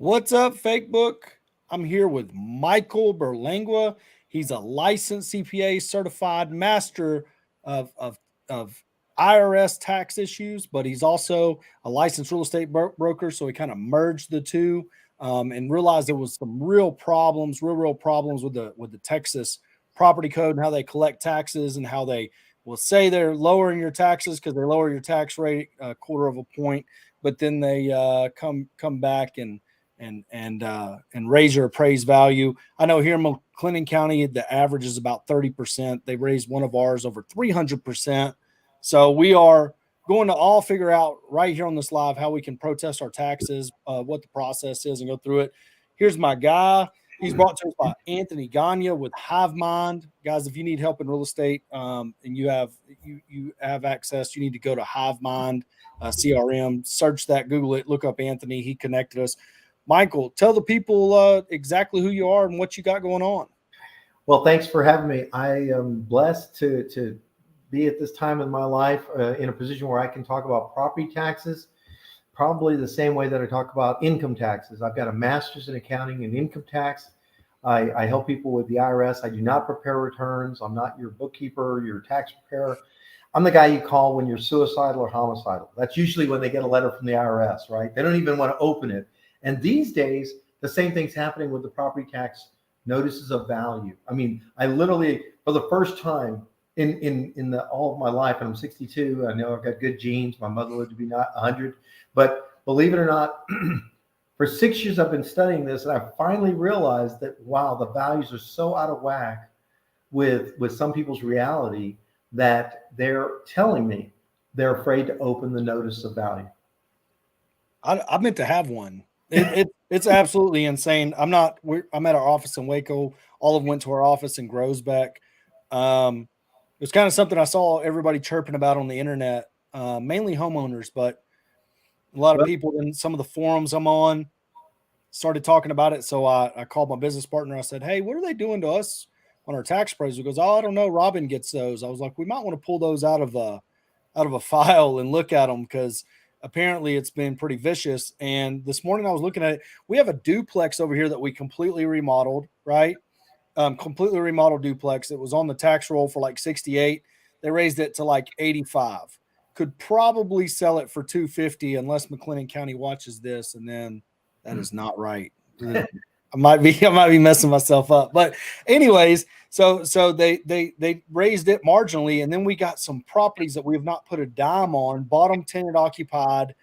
What's up, Fake Book? I'm here with Michael Berlangua. He's a licensed CPA, certified master of, of, of IRS tax issues, but he's also a licensed real estate broker. So he kind of merged the two and realized there was some real problems, real problems with the Texas property code and how they collect taxes and how they will say they're lowering your taxes because they lower your tax rate a quarter of a point, but then they come back and raise your appraised value. I know here in McLennan County, the average is about 30%. They raised one of ours over 300%. So we are going to all figure out right here on this live how we can protest our taxes, what the process is, and go through it. Here's my guy. He's brought to us by Anthony Gagne with Hive Mind. Guys, if you need help in real estate and you have access, you need to go to Hive Mind CRM. Search that, Google it, look up Anthony. He connected us. Michael, tell the people exactly who you are and what you got going on. Well, thanks for having me. I am blessed to be at this time in my life in a position where I can talk about property taxes, probably the same way that I talk about income taxes. I've got a master's in accounting and income tax. I help people with the IRS. I do not prepare returns. I'm not your bookkeeper, your tax preparer. I'm the guy you call when you're suicidal or homicidal. That's usually when they get a letter from the IRS, right? They don't even want to open it. And these days, the same thing's happening with the property tax notices of value. I mean, I literally, for the first time in all of my life, and I'm 62, I know I've got good genes. My mother lived to be 100. But believe it or not, for 6 years I've been studying this, and I finally realized that, wow, the values are so out of whack with some people's reality that they're telling me they're afraid to open the notice of value. I meant to have one. It's absolutely insane. I'm at our office in Waco. All of them went to our office in Groesbeck. It was kind of something I saw everybody chirping about on the internet, mainly homeowners, but a lot of people in some of the forums I'm on started talking about it. So I called my business partner. I said, "Hey, what are they doing to us on our tax appraisal?" He goes, "Oh, I don't know. Robin gets those." I was like, "We might want to pull those out of a file and look at them because apparently it's been pretty vicious." And this morning I was looking at it. We have a duplex over here that we completely remodeled, right? Completely remodeled duplex. It was on the tax roll for like 68. They raised it to like 85. Could probably sell it for 250 unless McLennan County watches this, and then that is not right. I might be messing myself up. But anyways, so they raised it marginally, and then we got some properties that we have not put a dime on, bought them tenant occupied.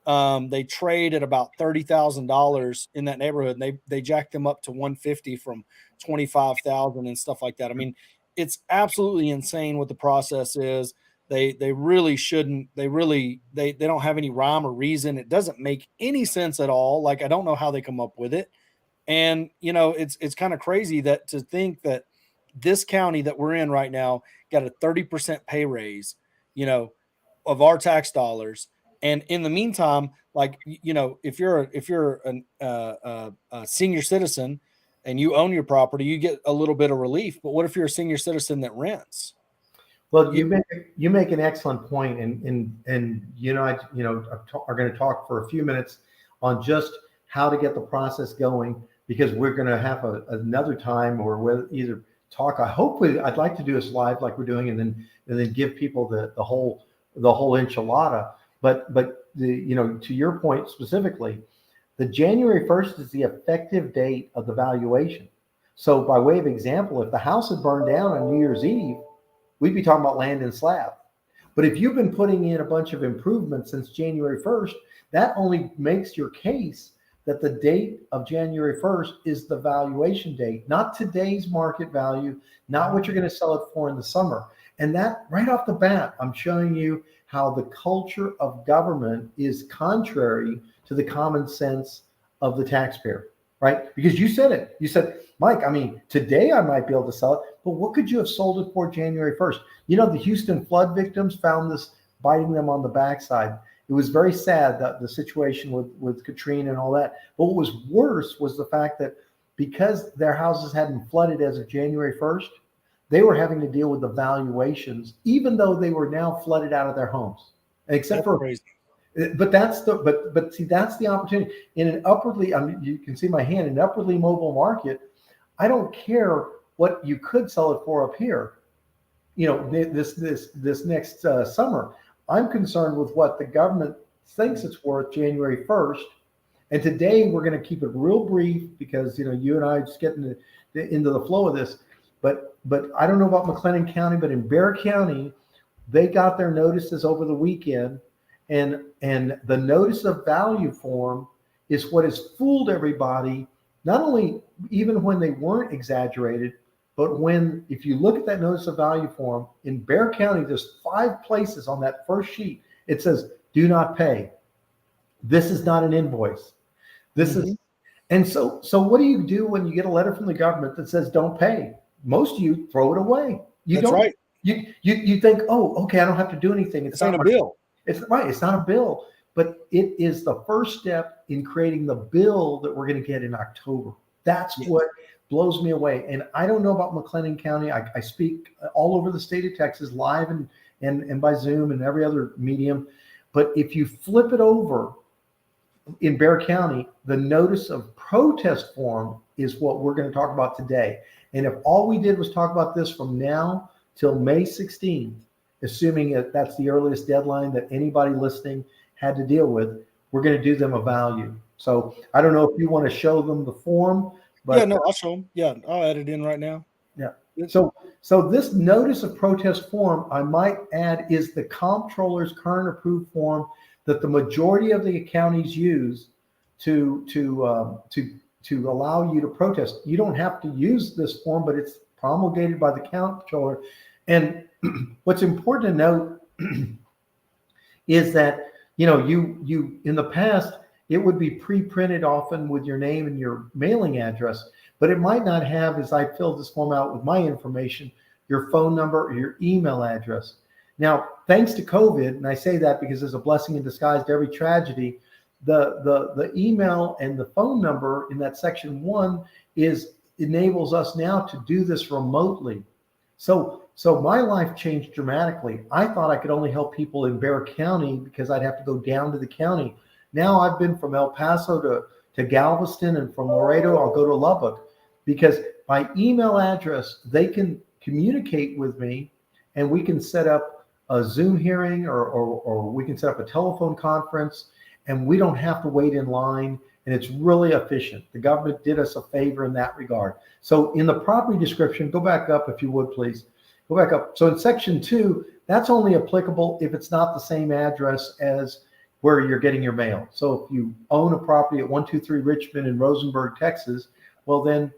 They trade at about $30,000 in that neighborhood, and they jacked them up to 150 from 25,000 and stuff like that. I mean, it's absolutely insane what the process is. They really shouldn't. They don't have any rhyme or reason. It doesn't make any sense at all. Like, I don't know how they come up with it. And it's kind of crazy that to think that this county that we're in right now got a 30% pay raise, of our tax dollars. And in the meantime, like, if you're a senior citizen and you own your property, you get a little bit of relief. But what if you're a senior citizen that rents? Well, you make an excellent point, and are going to talk for a few minutes on just how to get the process going, because we're going to have another time, or we'll either talk. I'd like to do this live like we're doing, and then give people the whole enchilada. But to your point specifically, the January 1st is the effective date of the valuation. So by way of example, if the house had burned down on New Year's Eve, we'd be talking about land and slab. But if you've been putting in a bunch of improvements since January 1st, that only makes your case that the date of January 1st is the valuation date, not today's market value, not what you're going to sell it for in the summer. And that right off the bat, I'm showing you how the culture of government is contrary to the common sense of the taxpayer, right? Because you said it. You said, Mike, I mean, today I might be able to sell it, but what could you have sold it for January 1st? The Houston flood victims found this biting them on the backside. It was very sad, that the situation with Katrina and all that. But what was worse was the fact that because their houses hadn't flooded as of January 1st, they were having to deal with the valuations, even though they were now flooded out of their homes. Except for But see, that's the opportunity in an upwardly. I mean, you can see my hand in an upwardly mobile market. I don't care what you could sell it for up here. This next summer. I'm concerned with what the government thinks it's worth January 1st. And today we're going to keep it real brief because you and I just getting into the flow of this. But I don't know about McLennan County, but in Bexar County, they got their notices over the weekend, and the notice of value form is what has fooled everybody. Not only even when they weren't exaggerated, but if you look at that notice of value form in Bexar County, there's 5 places on that first sheet. It says, "Do not pay. This is not an invoice. This is," and so what do you do when you get a letter from the government that says don't pay? Most of you throw it away. You That's don't. right. You think, oh, okay, I don't have to do anything. It's not a bill. It's right. It's not a bill, but it is the first step in creating the bill that we're going to get in October. That's what blows me away. And I don't know about McLennan County. I speak all over the state of Texas, live and by Zoom and every other medium. But if you flip it over in Bexar County, the notice of protest form is what we're going to talk about today. And if all we did was talk about this from now till May 16th, assuming that that's the earliest deadline that anybody listening had to deal with, we're going to do them a value. So I don't know if you want to show them the form, but no, I'll show them. Yeah, I'll add it in right now. Yeah. So this notice of protest form, I might add, is the comptroller's current approved form that the majority of the counties use to allow you to protest. You don't have to use this form, but it's promulgated by the comptroller. And what's important to note is that you in the past it would be pre-printed often with your name and your mailing address, but it might not have, as I filled this form out with my information, your phone number or your email address. Now, thanks to COVID, and I say that because there's a blessing in disguise to every tragedy, the email and the phone number in that section 1 enables us now to do this remotely. So my life changed dramatically. I thought I could only help people in Bexar County because I'd have to go down to the county. Now I've been from El Paso to Galveston, and from Laredo, I'll go to Lubbock, because by email address, they can communicate with me and we can set up a Zoom hearing or we can set up a telephone conference, and we don't have to wait in line. And it's really efficient. The government did us a favor in that regard. So in the property description, go back up if you would, please. Go back up. So in section 2, that's only applicable if it's not the same address as where you're getting your mail. So if you own a property at 123 Richmond in Rosenberg, Texas, well then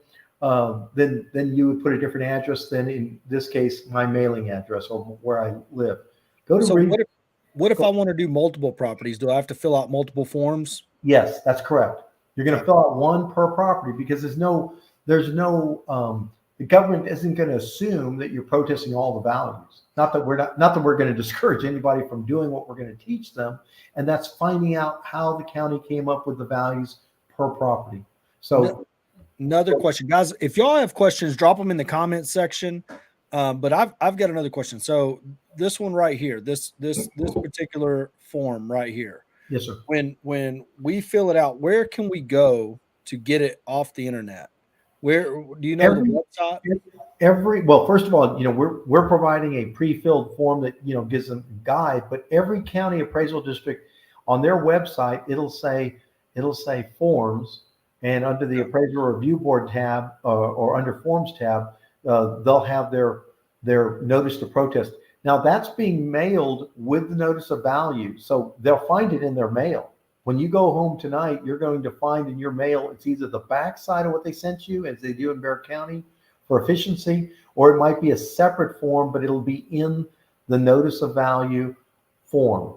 you would put a different address than, in this case, my mailing address or where I live. What if I want to do multiple properties? Do I have to fill out multiple forms? Yes, that's correct. You're going to fill out one per property because the government isn't going to assume that you're protesting all the values. Not that we're going to discourage anybody from doing what we're going to teach them, and that's finding out how the county came up with the values per property. So another question, guys, if y'all have questions, drop them in the comments section. But I've got another question. So this one right here, this particular form right here. Yes, sir. When we fill it out, where can we go to get it off the internet? Where do you know the website? Well, first of all, we're providing a pre-filled form that gives them a guide, but every county appraisal district on their website, it'll say forms, and under the appraisal review board tab or under forms tab, they'll have their notice to protest. Now that's being mailed with the notice of value, so they'll find it in their mail. When you go home tonight, you're going to find in your mail, it's either the back side of what they sent you, as they do in Bexar County for efficiency, or it might be a separate form, but it'll be in the notice of value form.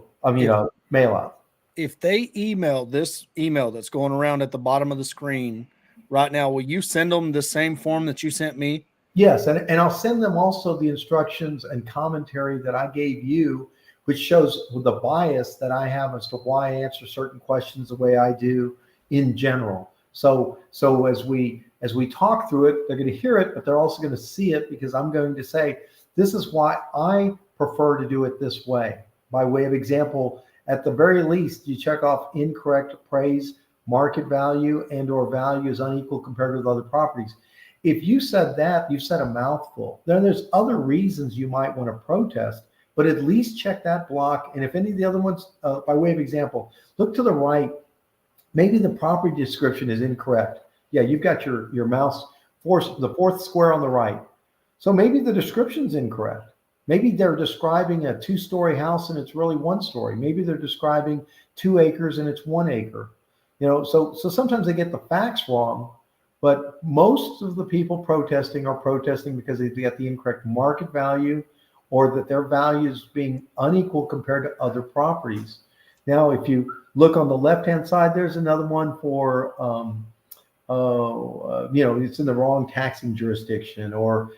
Mail out. If they email this email that's going around at the bottom of the screen right now, will you send them the same form that you sent me? Yes, and I'll send them also the instructions and commentary that I gave you, which shows the bias that I have as to why I answer certain questions the way I do in general. So as we talk through it, they're going to hear it, but they're also going to see it, because I'm going to say, this is why I prefer to do it this way. By way of example, At the very least, you check off incorrect appraised market value and or value is unequal compared with other properties. If you said that, you've said a mouthful. Then there's other reasons you might want to protest, but at least check that block. And if any of the other ones, by way of example, look to the right, maybe the property description is incorrect. Yeah, you've got your mouse, the fourth square on the right. So maybe the description's incorrect. Maybe they're describing a 2-story house and it's really 1 story. Maybe they're describing 2 acres and it's 1 acre. So sometimes they get the facts wrong, but most of the people protesting are protesting because they get the incorrect market value or that their value is being unequal compared to other properties. Now, if you look on the left-hand side, there's another one for, it's in the wrong taxing jurisdiction, or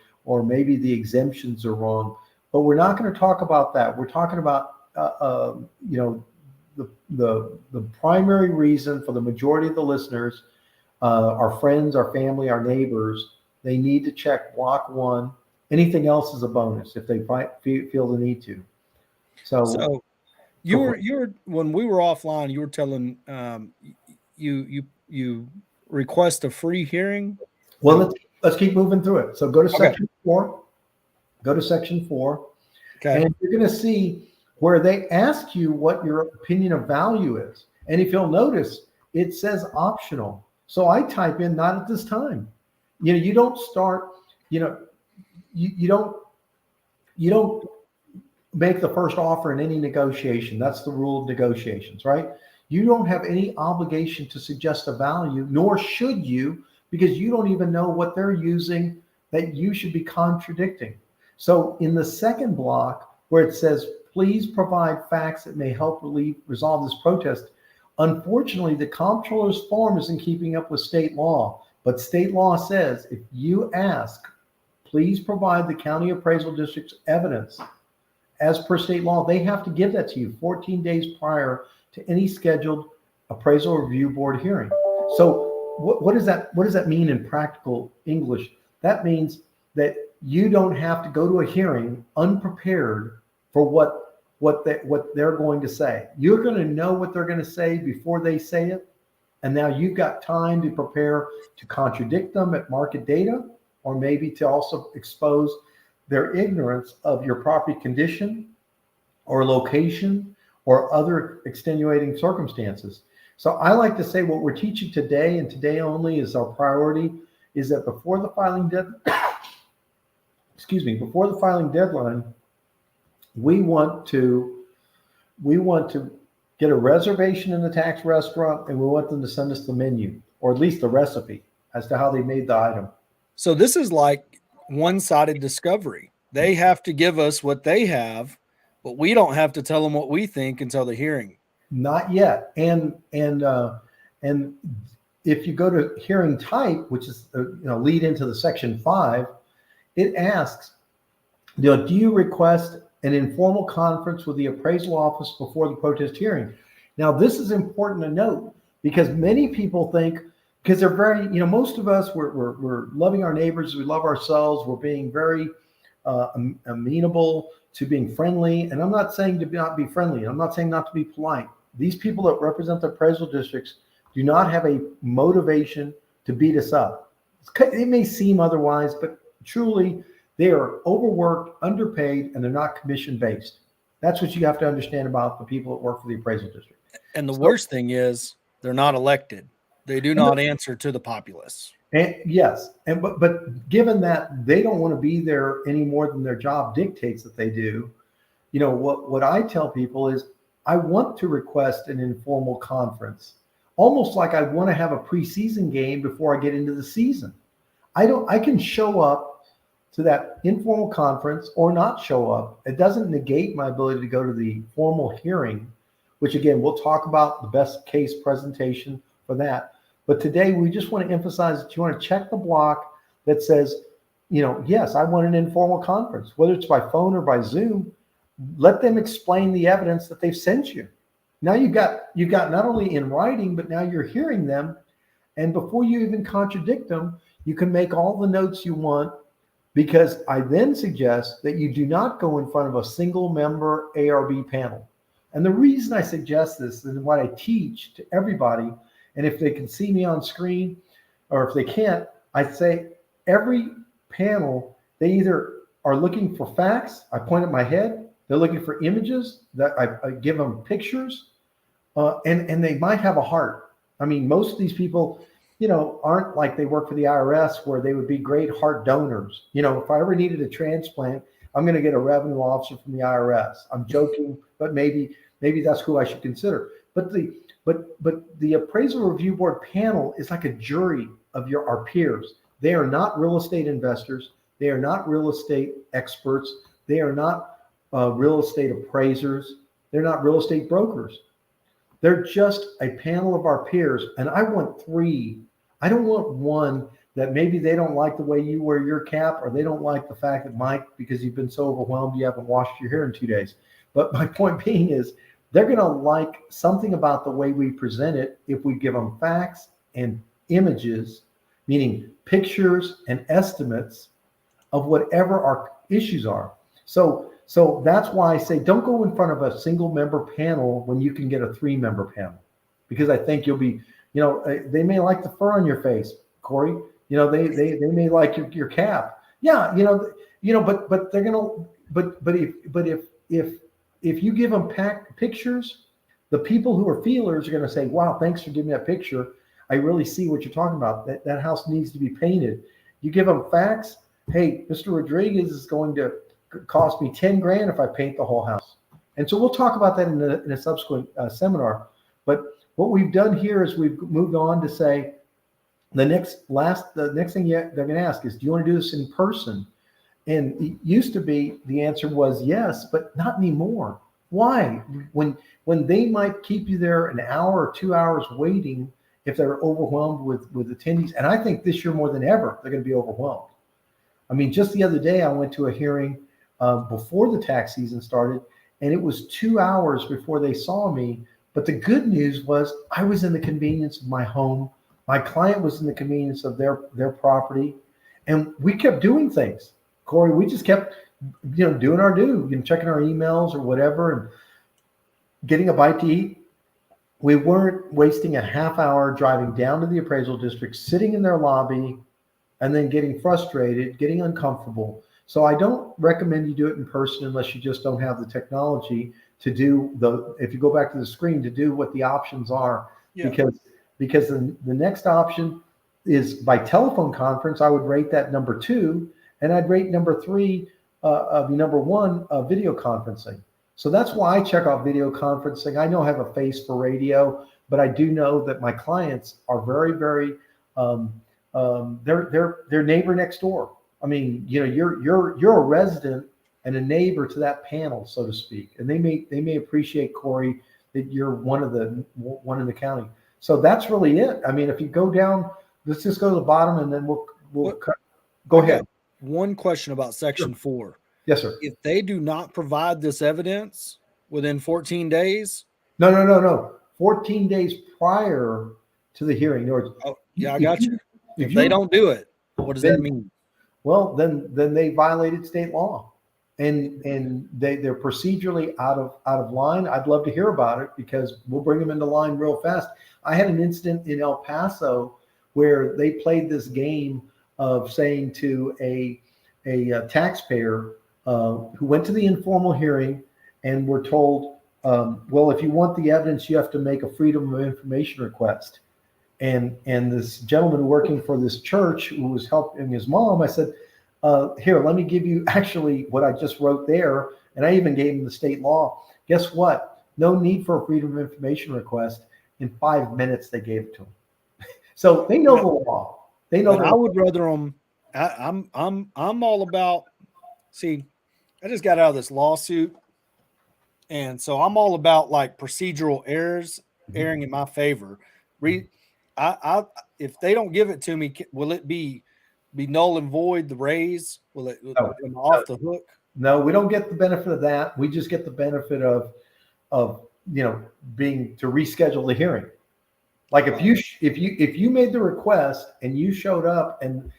maybe the exemptions are wrong. But we're not going to talk about that. We're talking about, the primary reason for the majority of the listeners, our friends, our family, our neighbors, they need to check block 1. Anything else is a bonus if they feel the need to. So you were when we were offline, you were telling you request a free hearing. Well, let's keep moving through it. So go to section 4. Go to section 4, and you're going to see where they ask you what your opinion of value is. And if you'll notice, it says optional. So I type in not at this time. You don't start. You don't make the first offer in any negotiation. That's the rule of negotiations, right? You don't have any obligation to suggest a value, nor should you, because you don't even know what they're using that you should be contradicting. So in the second block where it says, please provide facts that may help resolve this protest, unfortunately, the comptroller's form isn't keeping up with state law. But state law says if you ask, please provide the county appraisal district's evidence. As per state law, they have to give that to you 14 days prior to any scheduled appraisal review board hearing. So what does that mean in practical English? That means that you don't have to go to a hearing unprepared for what they're going to say. You're going to know what they're going to say before they say it. And now you've got time to prepare to contradict them at market data, or maybe to also expose their ignorance of your property condition or location or other extenuating circumstances. So I like to say what we're teaching today, and today only is our priority, is that before the filing deadline, we want to get a reservation in the tax restaurant, and we want them to send us the menu, or at least the recipe as to how they made the item. So this is like one-sided discovery. They have to give us what they have, but we don't have to tell them what we think until the hearing. Not yet. And if you go to hearing type, which is lead into the section 5, it asks, do you request an informal conference with the appraisal office before the protest hearing? Now, this is important to note because many people think, because they're very, most of us, we're loving our neighbors, we love ourselves, we're being very amenable to being friendly. And I'm not saying to not be friendly. I'm not saying not to be polite. These people that represent the appraisal districts do not have a motivation to beat us up. It may seem otherwise, but truly they are overworked, underpaid, and they're not commission-based. That's what you have to understand about the people that work for the appraisal district. And the worst thing is they're not elected. They do not answer to the populace. And yes, but given that they don't want to be there any more than their job dictates that they do, what I tell people is I want to request an informal conference, almost like I want to have a preseason game before I get into the season. I can show up to that informal conference or not show up. It doesn't negate my ability to go to the formal hearing, which again, we'll talk about the best case presentation for that. But today we just want to emphasize that you want to check the block that says, yes, I want an informal conference, whether it's by phone or by Zoom. Let them explain the evidence that they've sent you. Now you've got not only in writing, but now you're hearing them. And before you even contradict them, you can make all the notes you want, because I then suggest that you do not go in front of a single member ARB panel. And the reason I suggest this and what I teach to everybody, and if they can see me on screen or if they can't, I say every panel, they either are looking for facts. I point at my head. They're looking for images that I give them pictures, and they might have a heart. I mean, most of these people, aren't like they work for the IRS where they would be great heart donors. If I ever needed a transplant, I'm going to get a revenue officer from the IRS. I'm joking, but maybe that's who I should consider. But the appraisal review board panel is like a jury of our peers. They are not real estate investors. They are not real estate experts. They are not real estate appraisers. They're not real estate brokers. They're just a panel of our peers. And I want three. I don't want one that maybe they don't like the way you wear your cap, or they don't like the fact that Mike, because you've been so overwhelmed, you haven't washed your hair in 2 days. But my point being is they're going to like something about the way we present it if we give them facts and images, meaning pictures and estimates of whatever our issues are. So that's why I say don't go in front of a single member panel when you can get a 3-member panel, because I think you'll be, they may like the fur on your face, Corey. They may like your cap. Yeah, but they're gonna, if you give them pictures, the people who are feelers are gonna say, wow, thanks for giving me that picture. I really see what you're talking about. That house needs to be painted. You give them facts. Hey, Mr. Rodriguez is going to cost me 10 grand if I paint the whole house. And so we'll talk about that in a subsequent seminar. But what we've done here is we've moved on to say the next thing they're going to ask is, do you want to do this in person? And it used to be the answer was yes, but not anymore. Why? When they might keep you there an hour or 2 hours waiting if they're overwhelmed with attendees. And I think this year more than ever, they're going to be overwhelmed. I mean, just the other day, I went to a hearing before the tax season started, and it was 2 hours before they saw me. But the good news was I was in the convenience of my home. My client was in the convenience of their property, and we kept doing things. Corey, we just kept, doing our due, checking our emails or whatever, and getting a bite to eat. We weren't wasting a half hour driving down to the appraisal district, sitting in their lobby, and then getting frustrated, getting uncomfortable. So I don't recommend you do it in person unless you just don't have the technology to do if you go back to the screen, to do what the options are. Yeah. Because the next option is by telephone conference. I would rate that number 2, and I'd rate number 3 number 1 video conferencing. So that's why I check out video conferencing. I know I have a face for radio, but I do know that my clients are very, very they're neighbor next door. I mean, you're a resident and a neighbor to that panel, so to speak, and they may appreciate, Corey, that you're one in the county. So that's really it. I mean, if you go down, let's just go to the bottom, and then we'll cut. Go ahead. One question about section 4. Yes, sir. If they do not provide this evidence within 14 days? No. 14 days prior to the hearing. Oh, yeah, I got you. If they don't do it, what does that mean? Well, then they violated state law, and they're procedurally out of line. I'd love to hear about it because we'll bring them into line real fast. I had an incident in El Paso where they played this game of saying to a taxpayer who went to the informal hearing and were told, well, if you want the evidence, you have to make a freedom of information request. And this gentleman working for this church who was helping his mom, I said, here, let me give you actually what I just wrote there. And I even gave him the state law. Guess what? No need for a freedom of information request. In 5 minutes, they gave it to him. So they know the law. They know. I would rather them. I'm all about. See, I just got out of this lawsuit, and so I'm all about like procedural errors erring in my favor. If they don't give it to me, will it be null and void? The raise will it am off the hook? No, we don't get the benefit of that. We just get the benefit of being to reschedule the hearing. Like if you made the request and you showed up and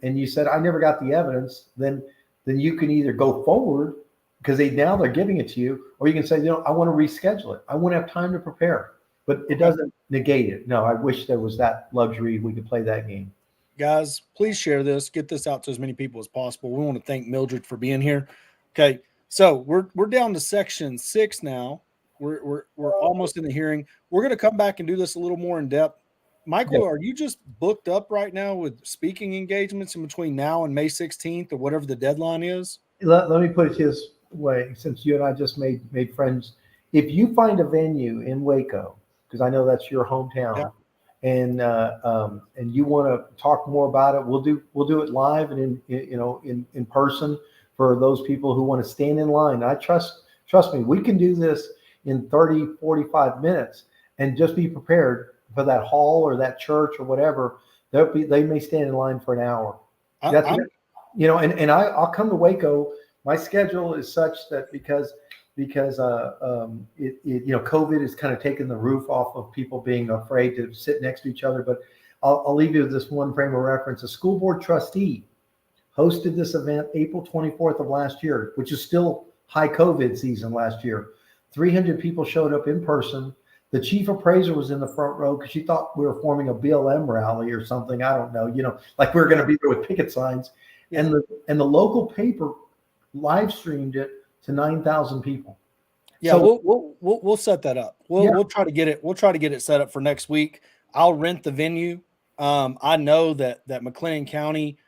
you said I never got the evidence, then you can either go forward because they're giving it to you, or you can say, I want to reschedule it. I want to have time to prepare, but it Okay. doesn't negate it. No, I wish there was that luxury. We could play that game. Guys, please share this. Get this out to as many people as possible. We want to thank Mildred for being here. Okay, so we're down to section 6 now. We're almost in the hearing. We're going to come back and do this a little more in depth. Yeah. Michael, are you just booked up right now with speaking engagements in between now and May 16th or whatever the deadline is? Let me put it this way, since you and I just made friends. If you find a venue in Waco, because I know that's your Yeah. hometown, and you want to talk more about it, we'll do it live and in person for those people who want to stand in line. I trust me, we can do this in 30, 45 minutes, and just be prepared for that hall or that church or whatever. They may stand in line for an hour. That's I'm I'll come to Waco. My schedule is such that because COVID has kind of taken the roof off of people being afraid to sit next to each other. But I'll leave you with this one frame of reference. A school board trustee hosted this event April 24th of last year, which is still high COVID season last year. 300 people showed up in person. The chief appraiser was in the front row because she thought we were forming a BLM rally or something. I don't know, like we were going to be there with picket signs. Yeah. And the local paper live streamed it to 9,000 people. Yeah, So we'll set that up. We'll try to get it. We'll try to get it set up for next week. I'll rent the venue. I know that McLennan County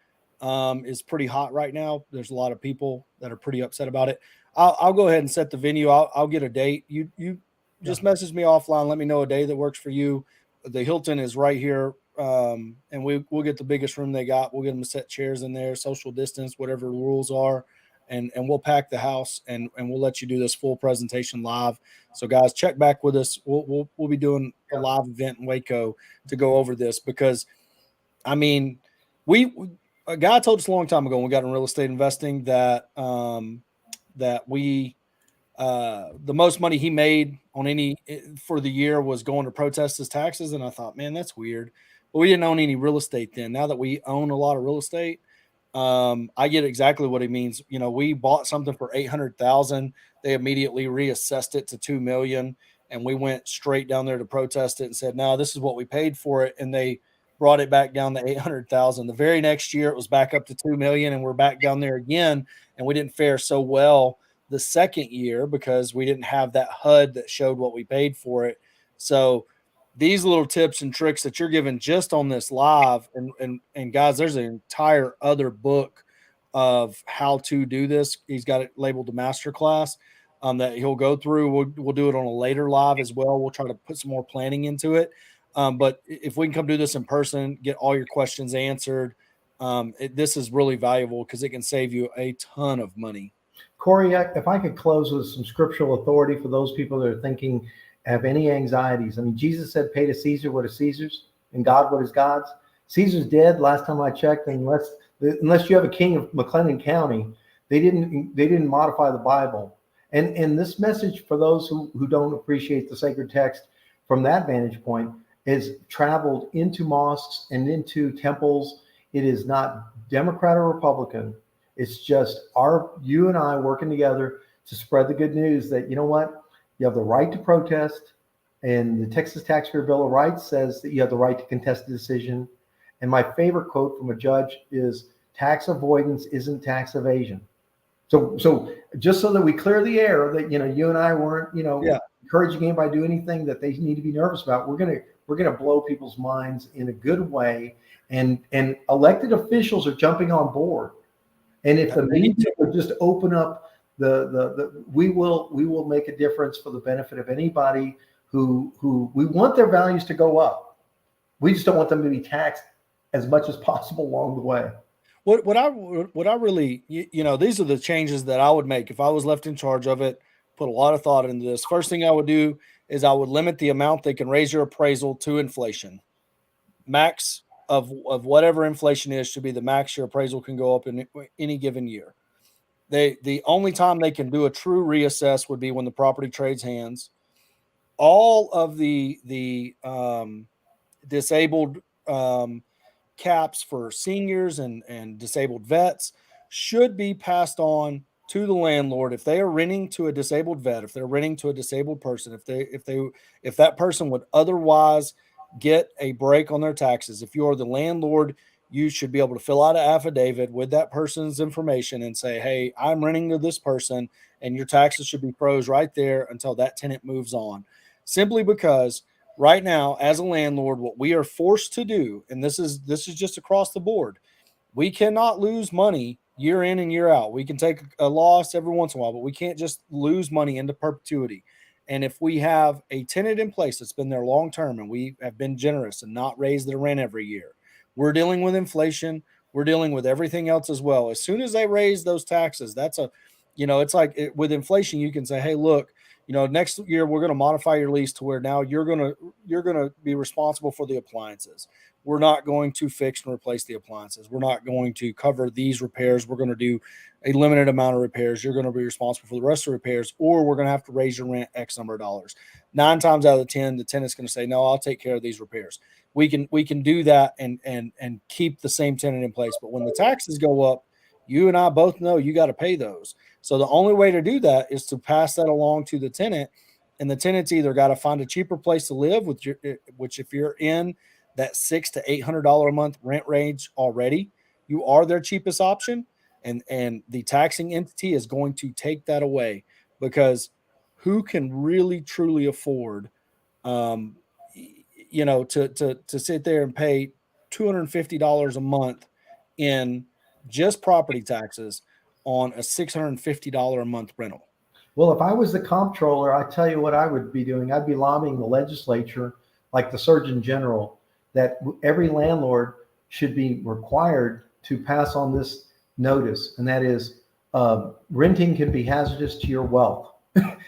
is pretty hot right now. There's a lot of people that are pretty upset about it. I'll go ahead and set the venue. I'll get a date. You just message me offline. Let me know a day that works for you. The Hilton is right here, and we'll get the biggest room they got. We'll get them to set chairs in there, social distance, whatever the rules are. And we'll pack the house and we'll let you do this full presentation live. So guys, check back with us. We'll be doing a live event in Waco to go over this because I mean, a guy told us a long time ago when we got in real estate investing that that we the most money he made on any for the year was going to protest his taxes. And I thought, man, that's weird. But we didn't own any real estate then. Now that we own a lot of real estate, I get exactly what he means. We bought something for 800,000. They immediately reassessed it to 2 million. And we went straight down there to protest it and said, no, this is what we paid for it. And they brought it back down to 800,000. The very next year it was back up to 2 million and we're back down there again. And we didn't fare so well the second year because we didn't have that HUD that showed what we paid for it. So these little tips and tricks that you're giving just on this live and guys, there's an entire other book of how to do this. He's got it labeled the master class that he'll go through. We'll do it on a later live as well. We'll try to put some more planning into it. But if we can come do this in person, get all your questions answered, this is really valuable because it can save you a ton of money. Corey, if I could close with some scriptural authority for those people that are thinking, have any anxieties. I mean, Jesus said, pay to Caesar what is Caesar's and God what is God's. Caesar's dead last time I checked, unless you have a king of McLennan County. They didn't modify the Bible. And this message for those who don't appreciate the sacred text from that vantage point is traveled into mosques and into temples. It is not Democrat or Republican. It's just you and I working together to spread the good news that, you know what, you have the right to protest. And the Texas Taxpayer Bill of Rights says that you have the right to contest the decision. And my favorite quote from a judge is, tax avoidance isn't tax evasion. So just so that we clear the air that, you and I weren't, encouraging anybody to do anything that they need to be nervous about. We're going to blow people's minds in a good way. And elected officials are jumping on board. And if the media would just open up we will make a difference for the benefit of anybody who we want their values to go up. We just don't want them to be taxed as much as possible along the way. What I really, these are the changes that I would make if I was left in charge of it. Put a lot of thought into this. First thing I would do is I would limit the amount they can raise your appraisal to inflation. Max of whatever inflation is should be the max your appraisal can go up in any given year. The only time they can do a true reassess would be when the property trades hands. All of the disabled caps for seniors and disabled vets should be passed on to the landlord, if they are renting to a disabled vet, if they're renting to a disabled person, if that person would otherwise get a break on their taxes, if you are the landlord, you should be able to fill out an affidavit with that person's information and say, hey, I'm renting to this person, and your taxes should be froze right there until that tenant moves on. Simply because right now, as a landlord, what we are forced to do, and this is just across the board, we cannot lose money year in and year out. We can take a loss every once in a while, but we can't just lose money into perpetuity. And if we have a tenant in place that's been there long term and we have been generous and not raised their rent every year, we're dealing with inflation. We're dealing with everything else as well. As soon as they raise those taxes, that's it's like with inflation, you can say, hey, look, next year we're going to modify your lease to where now you're going to be responsible for the appliances. We're not going to fix and replace the appliances. We're not going to cover these repairs. We're going to do a limited amount of repairs. You're going to be responsible for the rest of the repairs, or we're going to have to raise your rent X number of dollars. 9 times out of 10, the tenant's going to say, no, I'll take care of these repairs. We can do that and keep the same tenant in place. But when the taxes go up, you and I both know you got to pay those. So the only way to do that is to pass that along to the tenant, and the tenant's either got to find a cheaper place to live, which if you're in that $600 to $800 a month rent range already, you are their cheapest option, and the taxing entity is going to take that away, because who can really truly afford, to sit there and pay $250 a month in just property taxes on a $650 a month rental. Well, if I was the comptroller, I tell you what I would be doing. I'd be lobbying the legislature, like the Surgeon General, that every landlord should be required to pass on this notice, and that is renting can be hazardous to your wealth.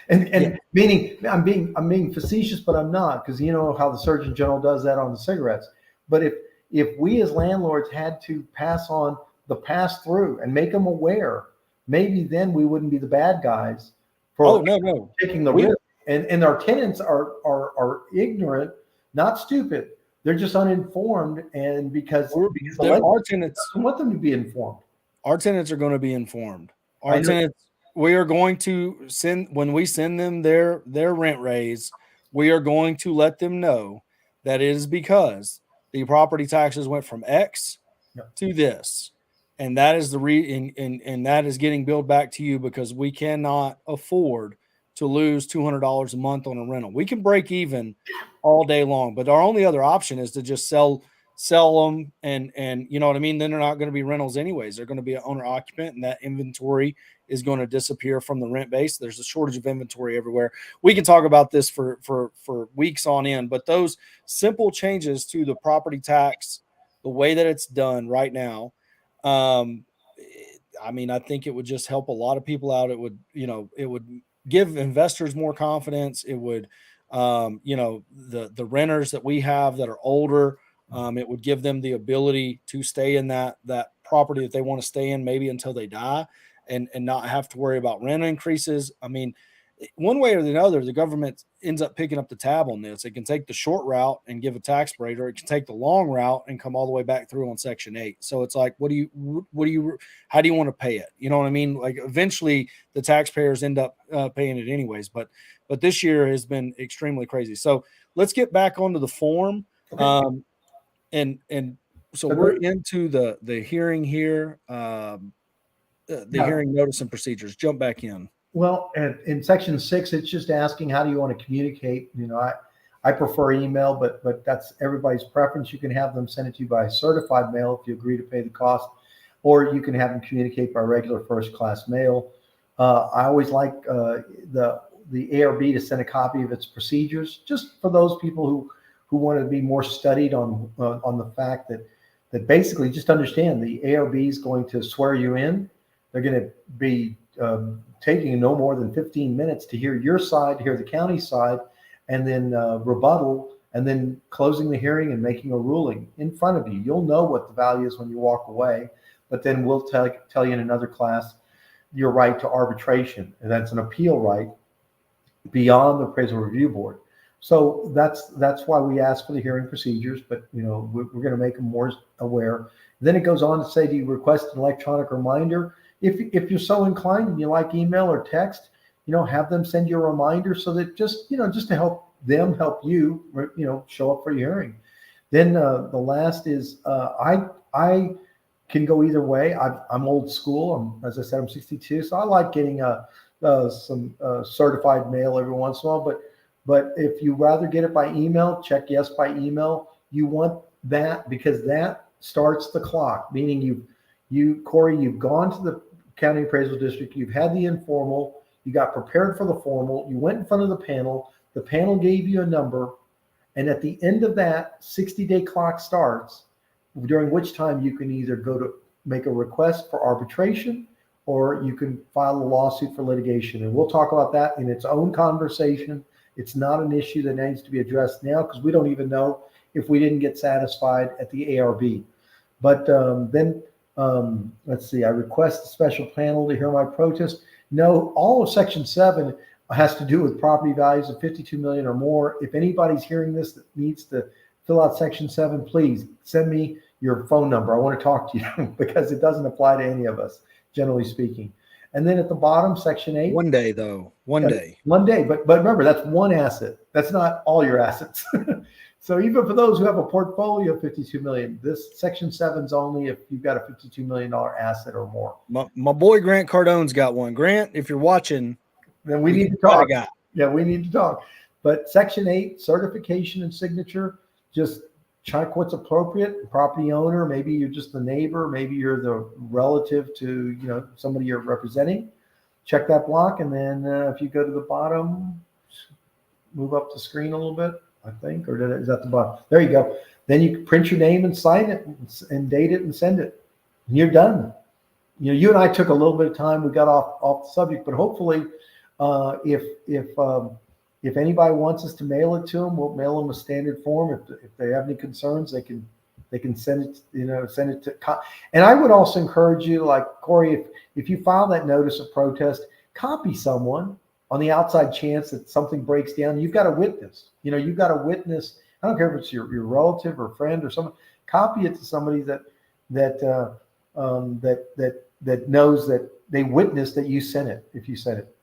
and Yeah. Meaning, I'm being facetious, but I'm not, because you know how the Surgeon General does that on the cigarettes. But if we as landlords had to pass on the pass through and make them aware, maybe then we wouldn't be the bad guys for no. taking the risk. And our tenants are ignorant, not stupid. They're just uninformed, and because our tenants doesn't want them to be informed. Our tenants are going to be informed. Our tenants, we are going to when we send them their rent raise, we are going to let them know that it is because the property taxes went from X to this, and that is and that is getting billed back to you, because we cannot afford to lose $200 a month on a rental. We can break even all day long, but our only other option is to just sell them, and you know what I mean? Then they're not going to be rentals anyways. They're going to be an owner occupant, and that inventory is going to disappear from the rent base. There's a shortage of inventory everywhere. We can talk about this for weeks on end, but those simple changes to the property tax, the way that it's done right now, I think it would just help a lot of people out. It would give investors more confidence. It would, the renters that we have that are older, it would give them the ability to stay in that property that they want to stay in, maybe until they die, and not have to worry about rent increases. I mean, one way or the other, the government ends up picking up the tab on this. It can take the short route and give a tax break, or it can take the long route and come all the way back through on Section 8. So it's like, how do you want to pay it? You know what I mean? Like, eventually the taxpayers end up paying it anyways. But this year has been extremely crazy. So let's get back onto the form. Okay. So we're into the hearing here, hearing notice and procedures. Jump back in. Well, in Section 6, it's just asking, how do you want to communicate? I prefer email, but that's everybody's preference. You can have them send it to you by certified mail if you agree to pay the cost, or you can have them communicate by regular first-class mail. I always like the ARB to send a copy of its procedures, just for those people who want to be more studied on the fact that basically, just understand, the ARB is going to swear you in. They're going to be taking no more than 15 minutes to hear your side, to hear the county side, and then rebuttal, and then closing the hearing and making a ruling in front of you. You'll know what the value is when you walk away, but then we'll tell you in another class your right to arbitration, and that's an appeal right beyond the appraisal review board. So that's why we ask for the hearing procedures, but we're going to make them more aware. Then it goes on to say, do you request an electronic reminder? if you're so inclined and you like email or text, have them send you a reminder so that just to help them help you, show up for your hearing. Then the last is I can go either way. I'm old school. As I said, I'm 62, so I like getting some certified mail every once in a while. But if you rather get it by email, check yes by email. You want that because that starts the clock. Meaning Corey, you've gone to the county appraisal district. You've had the informal. You got prepared for the formal. You went in front of the panel. The panel gave you a number. And at the end of that 60-day clock starts, during which time you can either go to make a request for arbitration or you can file a lawsuit for litigation. And we'll talk about that in its own conversation. It's not an issue that needs to be addressed now because we don't even know if we didn't get satisfied at the ARB. But then let's see, I request a special panel to hear my protest. No, all of Section 7 has to do with property values of 52 million or more. If anybody's hearing this that needs to fill out Section 7, please send me your phone number. I want to talk to you because it doesn't apply to any of us, generally speaking. And then at the bottom, Section 8. One day, though. One day. One day. But remember, that's one asset. That's not all your assets. So even for those who have a portfolio of 52 million, this Section 7's only if you've got a $52 million asset or more. My boy Grant Cardone's got one. Grant, if you're watching, then we need to talk. Yeah, we need to talk. But Section 8, certification and signature, just check what's appropriate. Property owner, maybe you're just the neighbor, maybe you're the relative to somebody you're representing. Check that block, and then if you go to the bottom, move up the screen a little bit, I think, or is that the bottom? There you go. Then you can print your name and sign it and date it and send it. And you're done. You and I took a little bit of time. We got off the subject, but hopefully, if anybody wants us to mail it to them, we'll mail them a standard form. If they have any concerns, they can send it. Send it to. And I would also encourage you, like Corey, if you file that notice of protest, copy someone on the outside chance that something breaks down. You've got a witness. You've got a witness. I don't care if it's your relative or friend or someone. Copy it to somebody that knows that they witnessed that you sent it. If you sent it.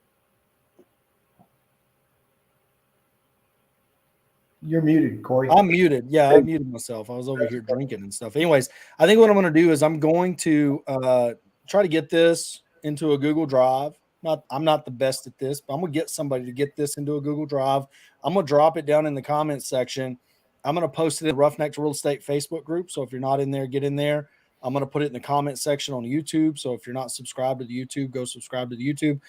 You're muted, Corey. I'm muted. Yeah, I muted myself. I was over here drinking and stuff. Anyways, I think what I'm going to do is I'm going to try to get this into a Google Drive. I'm not the best at this, but I'm going to get somebody to get this into a Google Drive. I'm going to drop it down in the comments section. I'm going to post it in the Roughnecks Real Estate Facebook group. So if you're not in there, get in there. I'm going to put it in the comment section on YouTube. So if you're not subscribed to the YouTube, go subscribe to the YouTube.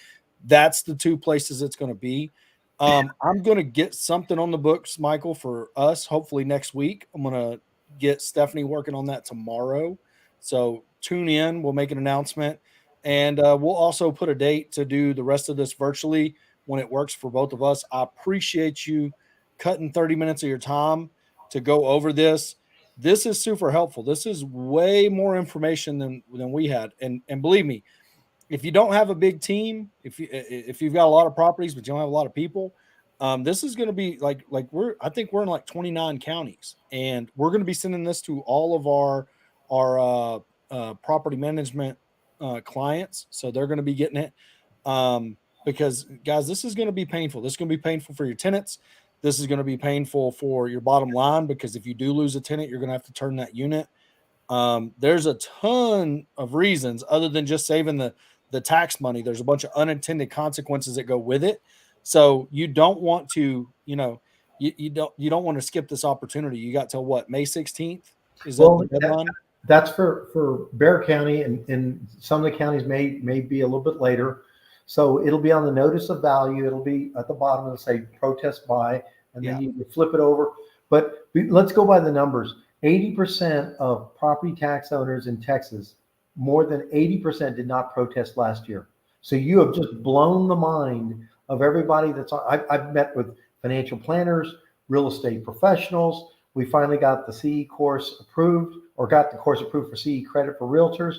That's the two places it's going to be. I'm going to get something on the books, Michael, for us, hopefully next week. I'm going to get Stephanie working on that tomorrow. So tune in. We'll make an announcement. And we'll also put a date to do the rest of this virtually when it works for both of us. I appreciate you cutting 30 minutes of your time to go over this. This is super helpful. This is way more information than we had. And believe me, if you don't have a big team, if you've got a lot of properties, but you don't have a lot of people, this is going to be like I think we're in like 29 counties, and we're going to be sending this to all of our property management clients. So they're going to be getting it because guys, this is going to be painful. This is going to be painful for your tenants. This is going to be painful for your bottom line, because if you do lose a tenant, you're going to have to turn that unit. There's a ton of reasons other than just saving the tax money. There's a bunch of unintended consequences that go with it. So you don't want to, you don't want to skip this opportunity. You got till what, May 16th? Is that the deadline? That's for Bear County, and some of the counties may be a little bit later. So it'll be on the notice of value. It'll be at the bottom. It'll say protest by, and then you flip it over. But let's go by the numbers. 80% of property tax owners in Texas, more than 80% did not protest last year. So you have just blown the mind of everybody that's on. I've met with financial planners, real estate professionals. We finally got the CE course approved, or got the course approved for CE credit for realtors.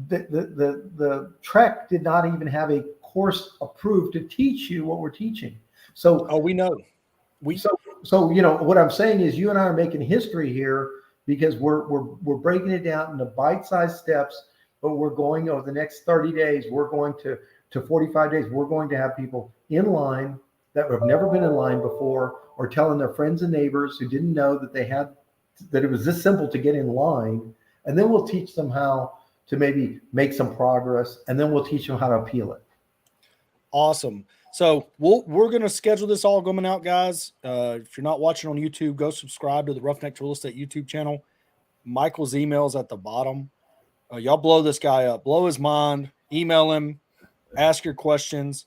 The TREC did not even have a course approved to teach you what we're teaching. So we know. So what I'm saying is, you and I are making history here, because we're breaking it down into bite-sized steps. but we're going over the next 30 days, we're going to 45 days, we're going to have people in line that have never been in line before, or telling their friends and neighbors who didn't know that it was this simple to get in line. And then we'll teach them how to maybe make some progress, and then we'll teach them how to appeal it. Awesome. So we're going to schedule this all coming out, guys. If you're not watching on YouTube, go subscribe to the Roughneck Real Estate YouTube channel. Michael's email's at the bottom. Y'all blow this guy up, blow his mind, email him, ask your questions.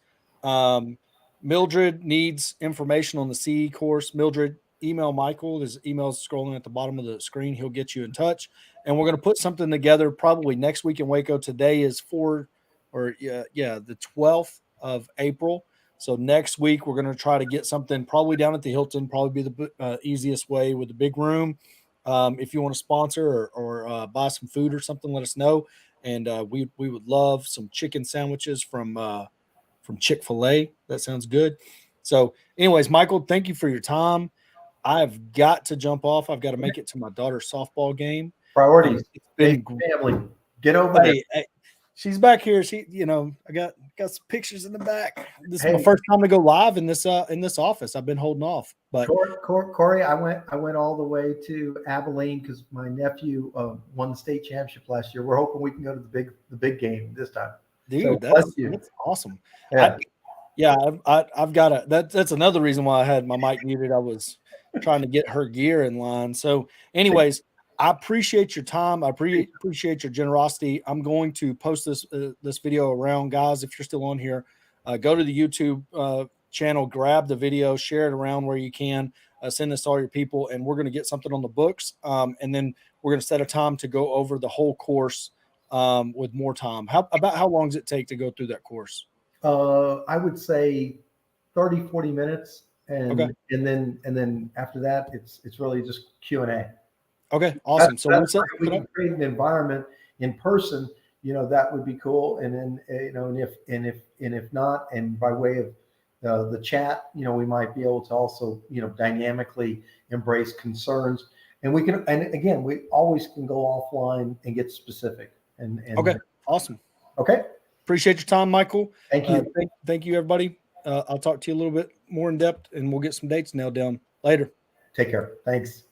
Mildred needs information on the CE course. Mildred, email Michael. His email's scrolling at the bottom of the screen. He'll get you in touch. And we're going to put something together probably next week in Waco. Today is the 12th of April. So next week, we're going to try to get something probably down at the Hilton, probably be the easiest way with the big room. If you want to sponsor or buy some food or something, let us know. And we would love some chicken sandwiches from Chick-fil-A. That sounds good. So anyways, Michael, thank you for your time. I've got to jump off. I've got to make it to my daughter's softball game. Priorities. It's been family. Get over there. Hey, she's back here. I got some pictures in the back. This is my first time to go live in this office. I've been holding off. But Corey, I went all the way to Abilene because my nephew won the state championship last year. We're hoping we can go to the big game this time. Dude, so that's awesome. Yeah. I've got that's another reason why I had my mic muted. I was trying to get her gear in line. So anyways, I appreciate your time. I appreciate your generosity. I'm going to post this video around, guys. If you're still on here, go to the YouTube channel, grab the video, share it around where you can, send this to all your people, and we're going to get something on the books. And then we're going to set a time to go over the whole course with more time. How long does it take to go through that course? I would say 30, 40 minutes. And then after that, it's really just Q&A. Okay, awesome. We can create an environment in person, that would be cool. And then, if not, and by way of the chat, we might be able to also, dynamically embrace concerns. And we always can go offline and get specific. Okay, awesome. Okay. Appreciate your time, Michael. Thank you. Thank you, everybody. I'll talk to you a little bit more in depth, and we'll get some dates nailed down later. Take care. Thanks.